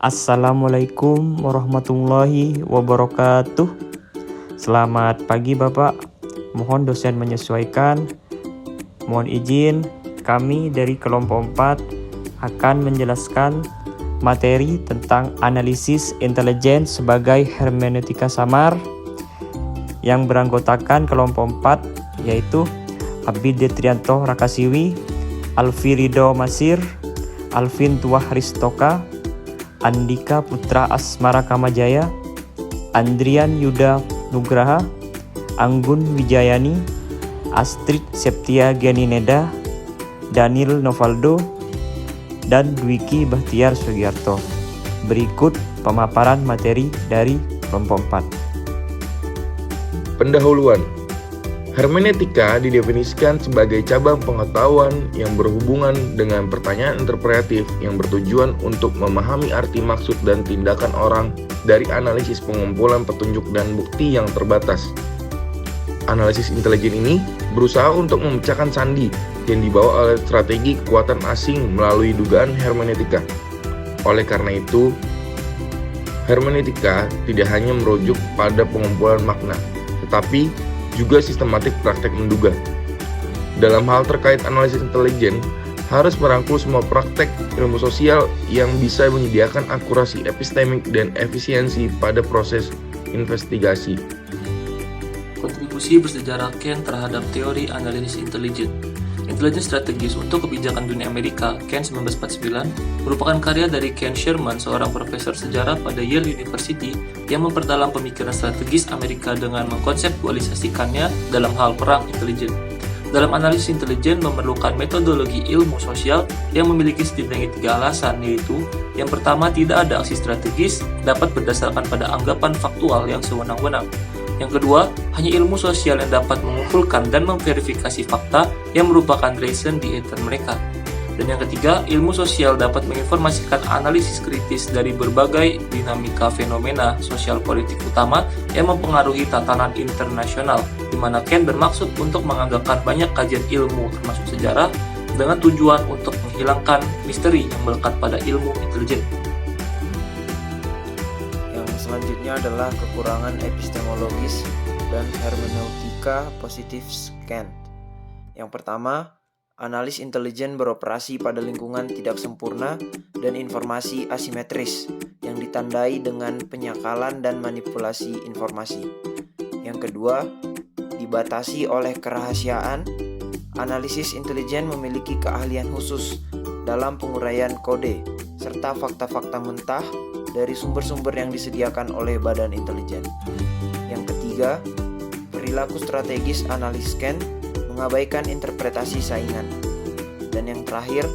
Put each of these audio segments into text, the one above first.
Assalamualaikum warahmatullahi wabarakatuh. Selamat pagi Bapak. Mohon dosen menyesuaikan. Mohon izin, kami dari kelompok 4 akan menjelaskan materi tentang analisis intelijen sebagai hermeneutika samar yang beranggotakan kelompok 4 yaitu Abid Detrianto Rakasiwi, Alfi Ridho Masir, Alvin Tuah Ristoka, Andika Putra Asmara Kamajaya, Andrian Yuda Nugraha, Anggun Wijayani, Astrid Septia Gianineda, Daniel Novaldo, dan Dwiki Bahtiar Sugiarto. Berikut pemaparan materi dari kelompok 4. Pendahuluan. Hermeneutika didefinisikan sebagai cabang pengetahuan yang berhubungan dengan pertanyaan interpretatif yang bertujuan untuk memahami arti maksud dan tindakan orang dari analisis pengumpulan petunjuk dan bukti yang terbatas. Analisis intelijen ini berusaha untuk memecahkan sandi yang dibawa oleh strategi kekuatan asing melalui dugaan hermeneutika. Oleh karena itu, hermeneutika tidak hanya merujuk pada pengumpulan makna, tetapi juga sistematik praktek menduga. Dalam hal terkait analisis intelijen, harus merangkul semua praktek ilmu sosial yang bisa menyediakan akurasi epistemik dan efisiensi pada proses investigasi. Kontribusi bersejarah Ken terhadap teori analisis intelijen. Intelijen strategis untuk kebijakan dunia Amerika, Ken 1949, merupakan karya dari Ken Sherman, seorang profesor sejarah pada Yale University yang memperdalam pemikiran strategis Amerika dengan mengkonseptualisasikannya dalam hal perang intelijen. Dalam analisis intelijen memerlukan metodologi ilmu sosial yang memiliki setidaknya 3 alasan, yaitu yang pertama, tidak ada aksi strategis dapat berdasarkan pada anggapan faktual yang sewenang-wenang. Yang kedua, hanya ilmu sosial yang dapat mengumpulkan dan memverifikasi fakta yang merupakan reason di ether mereka. Dan yang ketiga, ilmu sosial dapat menginformasikan analisis kritis dari berbagai dinamika fenomena sosial politik utama yang mempengaruhi tatanan internasional, di mana Ken bermaksud untuk menganggarkan banyak kajian ilmu termasuk sejarah dengan tujuan untuk menghilangkan misteri yang melekat pada ilmu intelijen. Selanjutnya adalah kekurangan epistemologis dan hermeneutika positif Kant. Yang pertama, analis intelijen beroperasi pada lingkungan tidak sempurna dan informasi asimetris yang ditandai dengan penyakalan dan manipulasi informasi. Yang kedua, dibatasi oleh kerahasiaan. Analisis intelijen memiliki keahlian khusus dalam penguraian kode serta fakta-fakta mentah dari sumber-sumber yang disediakan oleh badan intelijen. Yang ketiga, perilaku strategis analis Ken mengabaikan interpretasi saingan. Dan yang terakhir,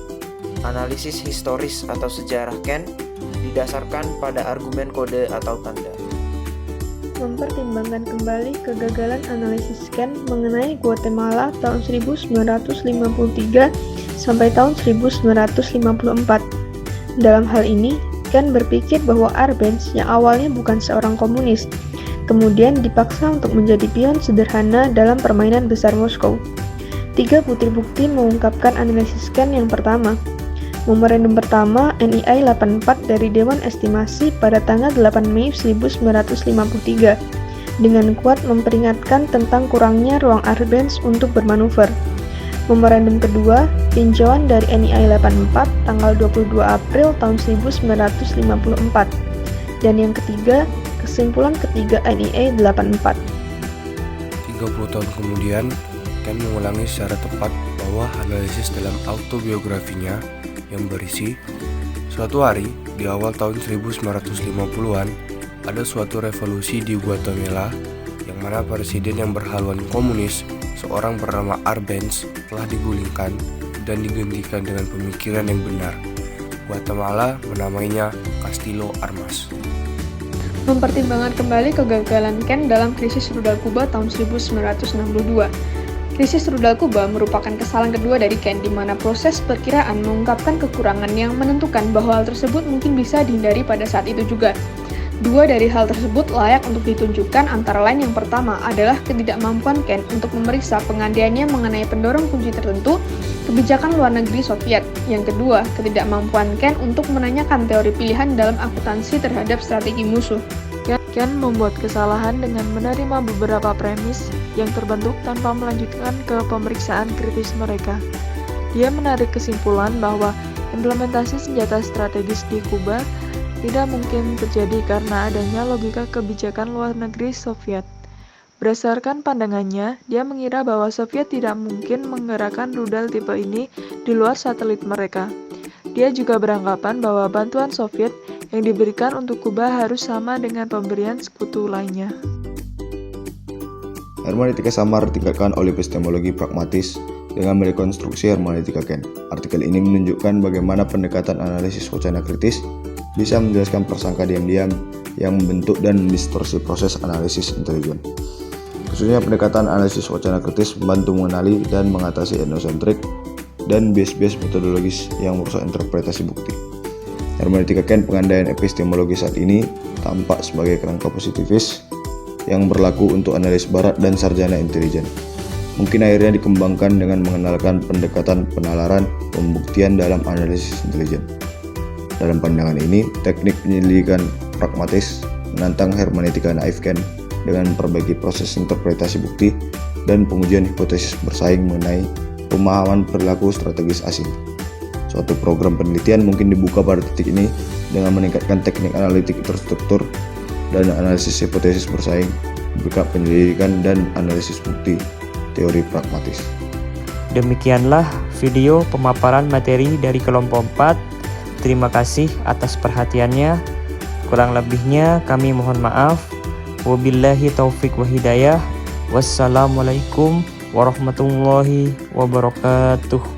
analisis historis atau sejarah Ken didasarkan pada argumen kode atau tanda. Mempertimbangkan kembali kegagalan analisis Ken mengenai Guatemala tahun 1953 sampai tahun 1954. Dalam hal ini, Ken berpikir bahwa Arbenz yang awalnya bukan seorang komunis, kemudian dipaksa untuk menjadi pion sederhana dalam permainan besar Moskow. 3 butir bukti mengungkapkan analisis Ken. Yang pertama, memorandum pertama NII 84 dari Dewan Estimasi pada tanggal 8 Mei 1953 dengan kuat memperingatkan tentang kurangnya ruang Arbenz untuk bermanuver. Memorandum kedua, tinjauan dari NII 84 tanggal 22 April tahun 1954. Dan yang ketiga, kesimpulan ketiga NII 84. 30 tahun kemudian, Ken mengulangi secara tepat bahwa analisis dalam autobiografinya yang berisi, suatu hari di awal tahun 1950-an, ada suatu revolusi di Guatemala yang mana presiden yang berhaluan komunis, seorang bernama Arbenz, telah digulingkan dan digantikan dengan pemikiran yang benar. Guatemala menamainya Castillo Armas. Mempertimbangkan kembali kegagalan Ken dalam krisis rudal Kuba tahun 1962. Krisis rudal Kuba merupakan kesalahan kedua dari Ken, di mana proses perkiraan mengungkapkan kekurangan yang menentukan bahwa hal tersebut mungkin bisa dihindari pada saat itu juga. Dua dari hal tersebut layak untuk ditunjukkan, antara lain yang pertama adalah ketidakmampuan Ken untuk memeriksa pengandaiannya mengenai pendorong kunci tertentu kebijakan luar negeri Soviet. Yang kedua, ketidakmampuan Ken untuk menanyakan teori pilihan dalam akuntansi terhadap strategi musuh. Ken membuat kesalahan dengan menerima beberapa premis yang terbentuk tanpa melanjutkan ke pemeriksaan kritis mereka. Dia menarik kesimpulan bahwa implementasi senjata strategis di Kuba tidak mungkin terjadi karena adanya logika kebijakan luar negeri Soviet. Berdasarkan pandangannya, dia mengira bahwa Soviet tidak mungkin menggerakkan rudal tipe ini di luar satelit mereka. Dia juga beranggapan bahwa bantuan Soviet yang diberikan untuk Kuba harus sama dengan pemberian sekutu lainnya. Hermeneutika samar ditingkatkan oleh epistemologi pragmatis dengan merekonstruksi hermeneutika Ken. Artikel ini menunjukkan bagaimana pendekatan analisis wacana kritis bisa menjelaskan prasangka diam-diam yang membentuk dan mendistorsi proses analisis intelijen. Khususnya pendekatan analisis wacana kritis membantu mengenali dan mengatasi etnosentrik dan bias-bias metodologis yang merusak interpretasi bukti. Hermeneutika Ken, pengandaian epistemologi saat ini, tampak sebagai kerangka positifis yang berlaku untuk analis barat dan sarjana intelijen. Mungkin akhirnya dikembangkan dengan mengenalkan pendekatan penalaran pembuktian dalam analisis intelijen. Dalam pandangan ini, teknik penyelidikan pragmatis menantang hermeneutika naif Ken dengan memperbaiki proses interpretasi bukti dan pengujian hipotesis bersaing mengenai pemahaman perilaku strategis asing. Suatu program penelitian mungkin dibuka pada titik ini dengan meningkatkan teknik analitik terstruktur dan analisis hipotesis bersaing, berkat penyelidikan dan analisis bukti teori pragmatis. Demikianlah video pemaparan materi dari kelompok 4. Terima kasih atas perhatiannya. Kurang lebihnya kami mohon maaf. Wabillahi taufik wa hidayah. Wassalamualaikum warahmatullahi wabarakatuh.